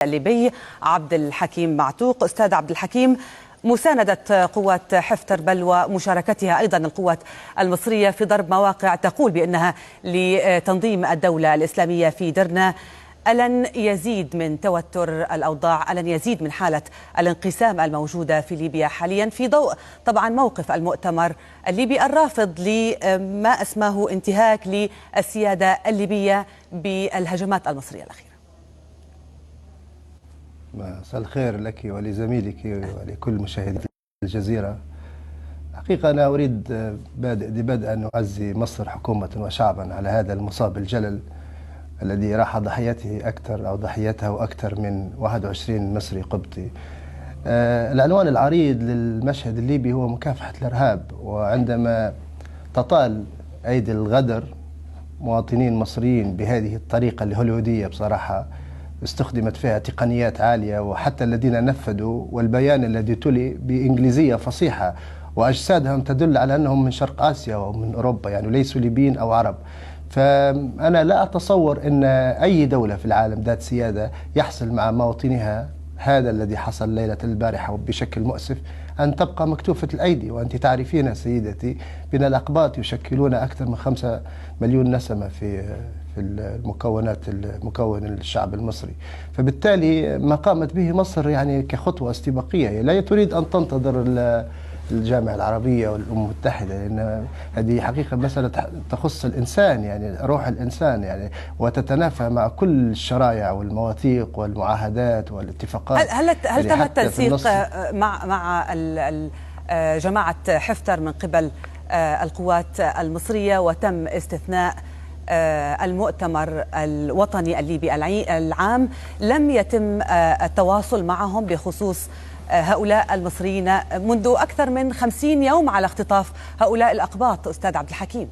الليبي عبد الحكيم معتوق. أستاذ عبد الحكيم، مساندة قوات حفتر ومشاركتها أيضا القوات المصرية في ضرب مواقع تقول بأنها لتنظيم الدولة الإسلامية في درنا ألن يزيد من توتر الأوضاع، ألن يزيد من حالة الانقسام الموجودة في ليبيا حاليا في ضوء طبعا موقف المؤتمر الليبي الرافض لما أسماه انتهاك للسيادة الليبية بالهجمات المصرية الأخيرة؟ مساء الخير لك ولزميلك ولكل مشاهدي الجزيرة. حقيقة أنا أريد بدءا أن أعزي مصر حكومة وشعبا على هذا المصاب الجلل الذي راح ضحيته أكثر من 21 مصري قبطي. العنوان العريض للمشهد الليبي هو مكافحة الإرهاب، وعندما تطال أيدي الغدر مواطنين مصريين بهذه الطريقة الهوليودية بصراحة استخدمت فيها تقنيات عالية، وحتى الذين نفذوا والبيان الذي تلي بإنجليزية فصيحة وأجسادهم تدل على أنهم من شرق آسيا ومن أوروبا، يعني ليسوا ليبيين أو عرب. فأنا لا أتصور أن أي دولة في العالم ذات سيادة يحصل مع مواطنيها هذا الذي حصل ليلة البارحة بشكل مؤسف، أن تبقى مكتوفة الأيدي. وأنت تعرفين سيدتي بأن الأقباط يشكلون أكثر من 5 مليون نسمة في مكون الشعب المصري. فبالتالي ما قامت به مصر يعني كخطوة استباقية، لا تريد أن تنتظر الجامعة العربية والأمم المتحدة، لأن هذه حقيقة مسألة تخص الإنسان، يعني روح الإنسان، يعني وتتنافى مع كل الشرائع والمواثيق والمعاهدات والاتفاقات. هل تم التنسيق مع جماعة حفتر من قبل القوات المصرية وتم استثناء المؤتمر الوطني الليبي العام؟ لم يتم التواصل معهم بخصوص هؤلاء المصريين منذ أكثر من 50 يوم على اختطاف هؤلاء الأقباط أستاذ عبد الحكيم.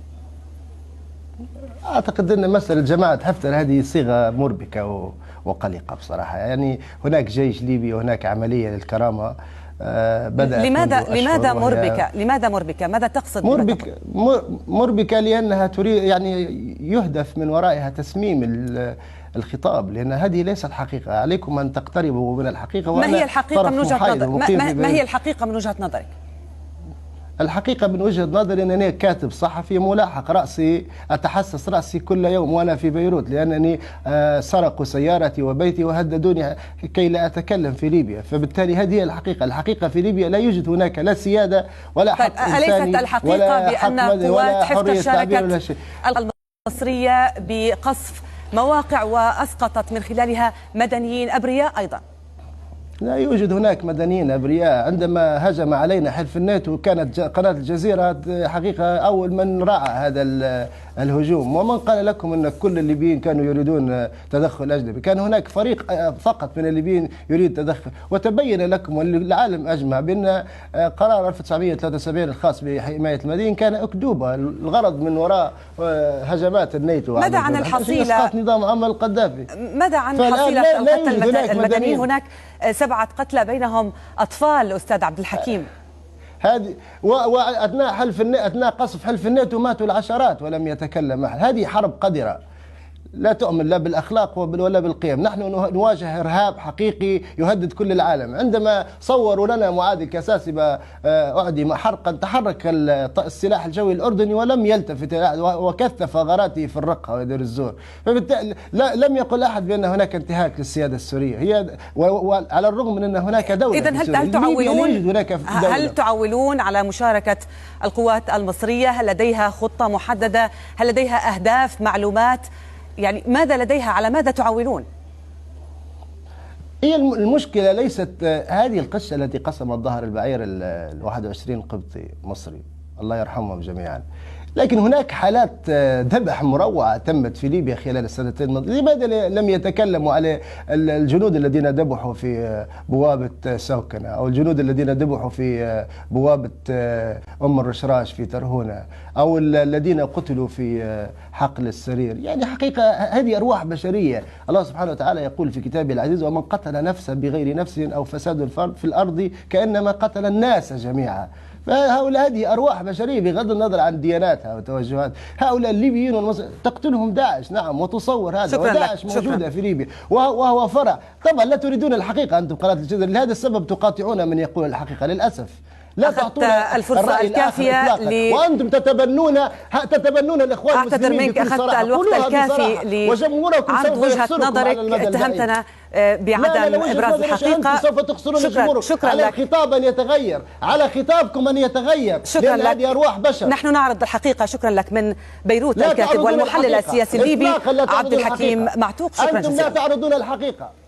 أعتقد أن مسألة جماعة حفتر هذه صيغة مربكة وقلقة بصراحة. يعني هناك جيش ليبي وهناك عملية للكرامة بدأت لماذا مربكة؟ ماذا تقصد؟ مربكة لأنها تريد، يعني يهدف من ورائها تسميم الخطاب، لأن هذه ليست حقيقة. عليكم أن تقتربوا من الحقيقة. ما هي الحقيقة من وجهة نظرك؟ ما هي الحقيقة من وجهة نظرك؟ الحقيقة من وجهة نظري أنني كاتب صحفي ملاحق رأسي، أتحسس رأسي كل يوم وأنا في بيروت، لأنني سرقوا سيارتي وبيتي وهددوني كي لا أتكلم في ليبيا. فبالتالي هذه الحقيقة. الحقيقة في ليبيا لا يوجد هناك لا سيادة ولا حق إنساني، أليست الحقيقة بأن قوات حفتر شاركت المصرية بقصف مواقع وأسقطت من خلالها مدنيين أبرياء أيضا؟ لا يوجد هناك مدنيين أبرياء. عندما هجم علينا حلف الناتو كانت قناة الجزيرة حقيقة أول من رأى هذا الهجوم. ومن قال لكم أن كل الليبيين كانوا يريدون تدخل أجنبي؟ كان هناك فريق فقط من الليبيين يريد تدخل، وتبين لكم والعالم أجمع بأن قرار 1973 الخاص بحماية المدينة كان أكذوبة. الغرض من وراء هجمات الناتو ماذا عن الحصيلة؟ إسقاط نظام معمر القذافي. ماذا عن حصيلة القتلى المدنيين؟ هناك 7 قتلى بينهم أطفال أستاذ عبد الحكيم. هذه أثناء قصف حلف الناتو ماتوا العشرات ولم يتكلم أحد. هذه حرب قذرة لا تؤمن لا بالأخلاق ولا بالقيم. نحن نواجه إرهاب حقيقي يهدد كل العالم. عندما صوروا لنا معاذ الكساسبة أعدم حرقا، تحرك السلاح الجوي الأردني ولم يلتفت وكثف غاراته في الرقة ودير الزور. فبالتالي لم يقل أحد بأن هناك انتهاك للسيادة السورية، هي وعلى الرغم من أن هناك دولة. إذن هل تعولون على مشاركة القوات المصرية؟ هل لديها خطة محددة؟ هل لديها أهداف، معلومات؟ يعني ماذا لديها؟ على ماذا تعولون؟ هي المشكلة ليست هذه القشة التي قسمت ظهر البعير 21 قبطي مصري الله يرحمهم جميعا، لكن هناك حالات ذبح مروعة تمت في ليبيا خلال السنتين الماضية. لماذا لم يتكلموا على الجنود الذين ذبحوا في بوابة سوكنة، أو الجنود الذين ذبحوا في بوابة أم الرشراش في ترهونة، أو الذين قتلوا في حقل السرير؟ يعني حقيقة هذه أرواح بشرية. الله سبحانه وتعالى يقول في كتابه العزيز: ومن قتل نفسا بغير نفس أو فساد في الأرض كأنما قتل الناس جميعا. فهؤلاء هذه أرواح بشرية بغض النظر عن دياناتها وتوجهات. هؤلاء الليبيين تقتلهم داعش، نعم، وتصور هذا، وداعش موجودة في ليبيا وهو فرع. طبعا لا تريدون الحقيقة أنتم قناة الجزيرة، لهذا السبب تقاطعون من يقول الحقيقة للأسف. لا تعطونا الفرصة الكافية وأنتم تتبنون الإخوان المسلمين بكل صراحة. أخذت الوقت الكافي وجمهوركم عرض وجهة نظرك. اتهمتنا بعدم إبراز الحقيقة. سوف تخسرون الجمهور. شكرا على لك. الخطاب أن يتغير، على خطابكم أن يتغير، شكرا لك. هذه أرواح بشر. نحن نعرض الحقيقة. شكرا لك. من بيروت الكاتب والمحلل السياسي الليبي عبد الحكيم معتوق. شكرا جزيلا. أنتم لا تعرضون الحقيقة.